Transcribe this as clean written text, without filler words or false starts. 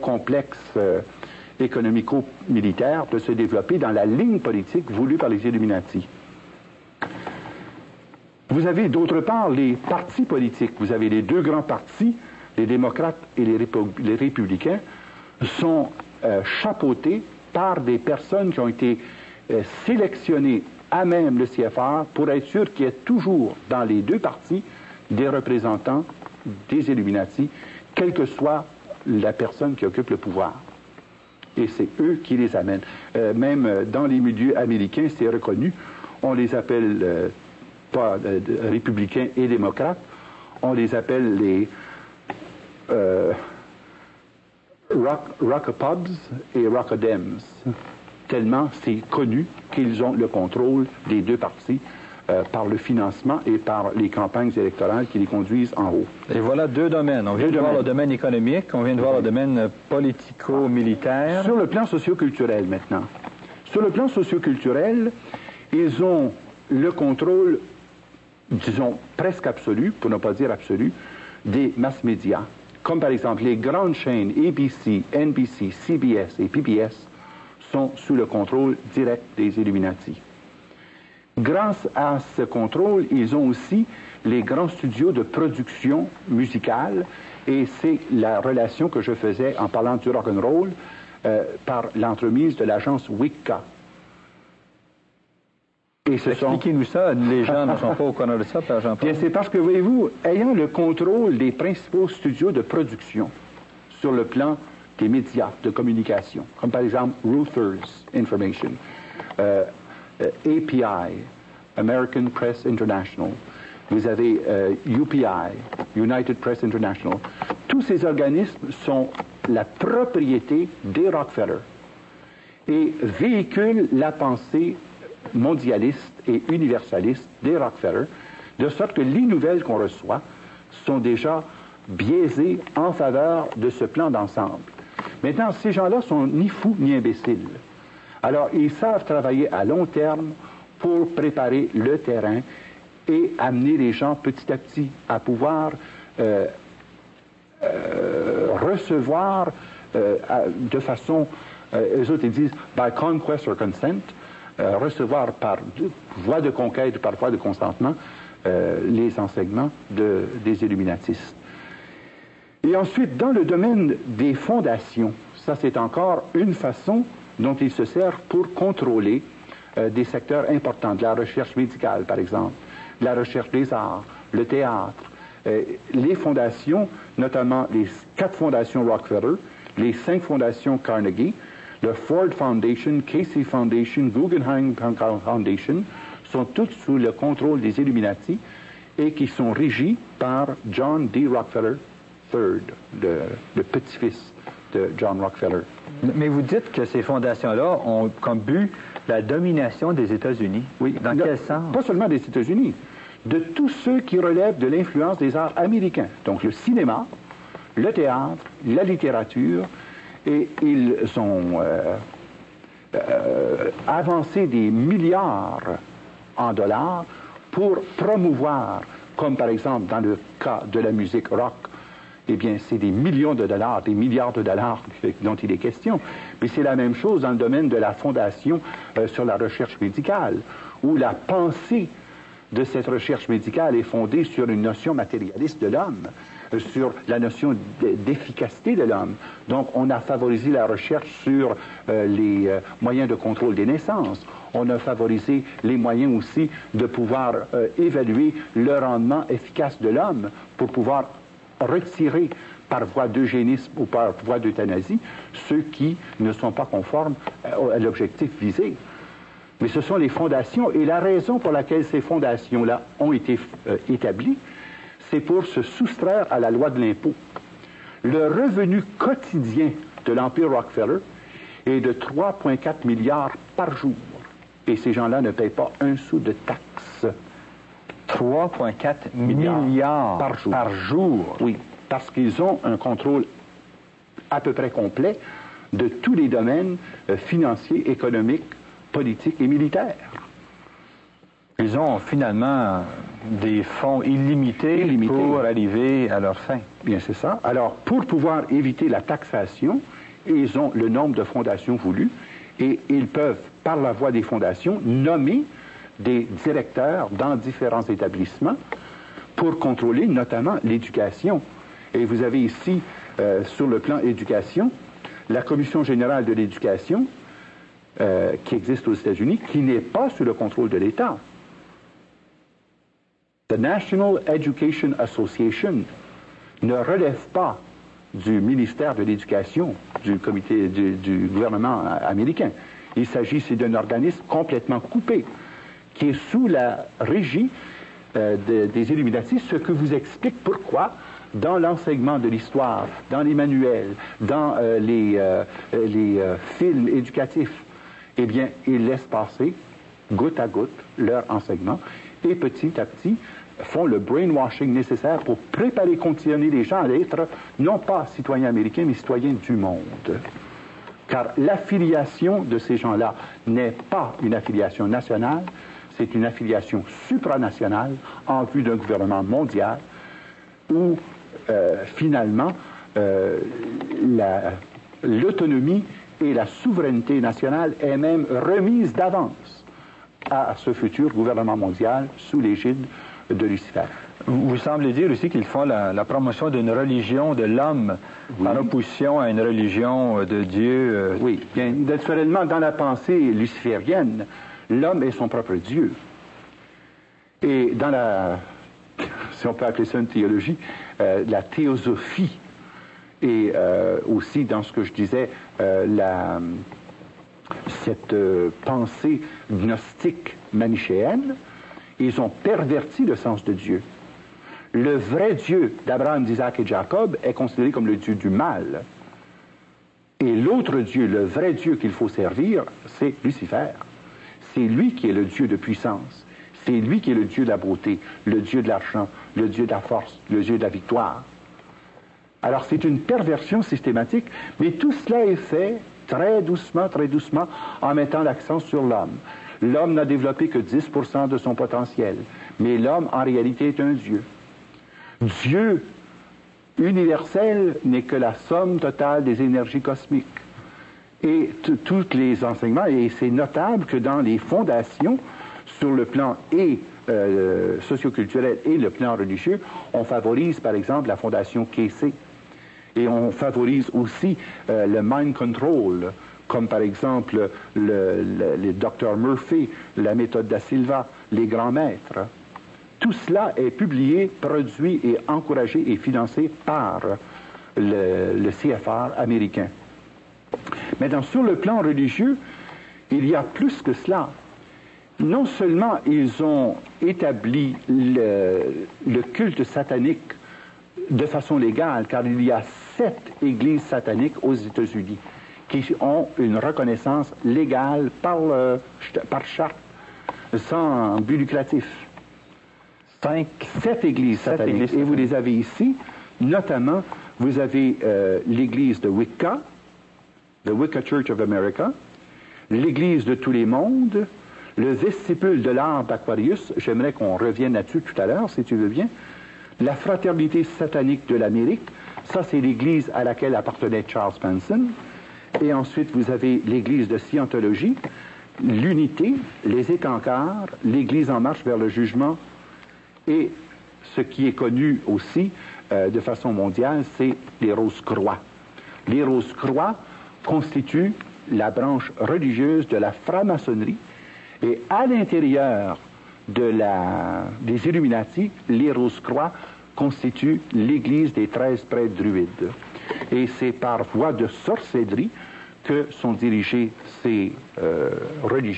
complexe économico-militaire peut se développer dans la ligne politique voulue par les Illuminati. Vous avez d'autre part les partis politiques. Vous avez les deux grands partis, les démocrates et les républicains, sont chapeautés par des personnes qui ont été sélectionnées à même le CFR pour être sûr qu'il y ait toujours dans les deux partis des représentants des Illuminati, quelle que soit la personne qui occupe le pouvoir. Et c'est eux qui les amènent. Même dans les milieux américains, c'est reconnu. On les appelle pas républicains et démocrates, on les appelle les Rockapobs et Rockadems, tellement c'est connu qu'ils ont le contrôle des deux partis par le financement et par les campagnes électorales qui les conduisent en haut. Et voilà deux domaines. On vient de voir le domaine économique, on vient de voir le domaine politico-militaire. Sur le plan socio-culturel maintenant. Sur le plan socio-culturel, ils ont le contrôle, disons, presque absolu, pour ne pas dire absolu, des mass médias. Comme par exemple les grandes chaînes ABC, NBC, CBS et PBS sont sous le contrôle direct des Illuminati. Grâce à ce contrôle, ils ont aussi les grands studios de production musicale, et c'est la relation que je faisais en parlant du rock'n'roll par l'entremise de l'agence Wicca. Expliquez-nous ça, les gens ne sont pas au courant de ça, Père Jean-Paul. Bien, c'est parce que, voyez-vous, ayant le contrôle des principaux studios de production sur le plan des médias de communication, comme par exemple Reuters Information, API, American Press International, vous avez UPI, United Press International. Tous ces organismes sont la propriété des Rockefeller et véhiculent la pensée mondialiste et universaliste des Rockefeller, de sorte que les nouvelles qu'on reçoit sont déjà biaisées en faveur de ce plan d'ensemble. Maintenant, ces gens-là sont ni fous ni imbéciles. Alors, ils savent travailler à long terme pour préparer le terrain et amener les gens petit à petit à pouvoir recevoir de façon, eux autres ils disent, by conquest or consent, recevoir par voie de conquête, par voie de consentement, les enseignements des illuminatistes. Et ensuite, dans le domaine des fondations, ça c'est encore une façon dont ils se servent pour contrôler des secteurs importants, de la recherche médicale par exemple, de la recherche des arts, le théâtre, les fondations, notamment les 4 fondations Rockefeller, les 5 fondations Carnegie, le Ford Foundation, Casey Foundation, Guggenheim Foundation, sont toutes sous le contrôle des Illuminati et qui sont régis par John D. Rockefeller III, le petit-fils de John Rockefeller. Mais vous dites que ces fondations-là ont comme but la domination des États-Unis. Oui. Dans quel sens? Pas seulement des États-Unis, de tous ceux qui relèvent de l'influence des arts américains. Donc le cinéma, le théâtre, la littérature, et ils ont avancé des milliards en dollars pour promouvoir, comme par exemple dans le cas de la musique rock, eh bien, c'est des millions de dollars, des milliards de dollars dont il est question. Mais c'est la même chose dans le domaine de la fondation sur la recherche médicale, où la pensée de cette recherche médicale est fondée sur une notion matérialiste de l'homme, sur la notion d'efficacité de l'homme. Donc, on a favorisé la recherche sur les moyens de contrôle des naissances. On a favorisé les moyens aussi de pouvoir évaluer le rendement efficace de l'homme pour pouvoir retirer par voie d'eugénisme ou par voie d'euthanasie ceux qui ne sont pas conformes à l'objectif visé. Mais ce sont les fondations, et la raison pour laquelle ces fondations-là ont été établies, c'est pour se soustraire à la loi de l'impôt. Le revenu quotidien de l'Empire Rockefeller est de 3,4 milliards par jour. Et ces gens-là ne payent pas un sou de taxes. 3,4 milliards par jour. Oui, parce qu'ils ont un contrôle à peu près complet de tous les domaines financiers, économiques, politiques et militaires. Ils ont finalement des fonds illimités pour arriver à leur fin. Bien, c'est ça. Alors, pour pouvoir éviter la taxation, ils ont le nombre de fondations voulues et ils peuvent, par la voie des fondations, nommer des directeurs dans différents établissements pour contrôler notamment l'éducation. Et vous avez ici, sur le plan éducation, la Commission générale de l'éducation qui existe aux États-Unis, qui n'est pas sous le contrôle de l'État. The National Education Association ne relève pas du ministère de l'Éducation, du comité du gouvernement américain. Il s'agit d'un organisme complètement coupé, qui est sous la régie des Illuminati, ce que vous explique pourquoi, dans l'enseignement de l'histoire, dans les manuels, dans les films éducatifs, eh bien, ils laissent passer, goutte à goutte, leur enseignement, et petit à petit, font le brainwashing nécessaire pour préparer, conditionner les gens à être, non pas citoyens américains, mais citoyens du monde. Car l'affiliation de ces gens-là n'est pas une affiliation nationale, c'est une affiliation supranationale en vue d'un gouvernement mondial où, finalement, l'autonomie et la souveraineté nationale est même remise d'avance à ce futur gouvernement mondial sous l'égide de Lucifer. Vous semblez dire aussi qu'ils font la promotion d'une religion de l'homme par opposition à une religion de Dieu. Oui, bien, naturellement, dans la pensée luciférienne, l'homme est son propre Dieu. Et dans la, si on peut appeler ça une théologie, la théosophie, et aussi dans ce que je disais, cette pensée gnostique manichéenne, ils ont perverti le sens de Dieu. Le vrai Dieu d'Abraham, d'Isaac et de Jacob est considéré comme le Dieu du mal. Et l'autre Dieu, le vrai Dieu qu'il faut servir, c'est Lucifer. C'est lui qui est le Dieu de puissance. C'est lui qui est le Dieu de la beauté, le Dieu de l'argent, le Dieu de la force, le Dieu de la victoire. Alors c'est une perversion systématique, mais tout cela est fait très doucement, en mettant l'accent sur l'homme. L'homme n'a développé que 10% de son potentiel, mais l'homme en réalité est un Dieu. Dieu universel n'est que la somme totale des énergies cosmiques. Et tous les enseignements, et c'est notable que dans les fondations, sur le plan socioculturel et le plan religieux, on favorise par exemple la fondation Casey. Et on favorise aussi le mind control, comme par exemple le Dr Murphy, la méthode da Silva, les grands maîtres. Tout cela est publié, produit et encouragé et financé par le CFR américain. Maintenant, sur le plan religieux, il y a plus que cela. Non seulement ils ont établi le culte satanique de façon légale, car il y a 7 églises sataniques aux États-Unis qui ont une reconnaissance légale par charte, sans but lucratif. 7 églises sataniques. Et vous les avez ici. Notamment, vous avez l'église de Wicca, the Wicca Church of America, l'église de tous les mondes, le vestibule de l'arbre d'Aquarius. J'aimerais qu'on revienne là-dessus tout à l'heure, si tu veux bien. La fraternité satanique de l'Amérique, ça c'est l'église à laquelle appartenait Charles Manson. Et ensuite, vous avez l'église de Scientologie, l'unité, les étancards, l'église en marche vers le jugement, et ce qui est connu aussi de façon mondiale, c'est les Rose-Croix. Les Rose-Croix constituent la branche religieuse de la franc-maçonnerie, et à l'intérieur des Illuminati, les Rose-Croix constituent l'église des 13 prêtres druides. Et c'est par voie de sorcellerie que sont dirigés ces religieux.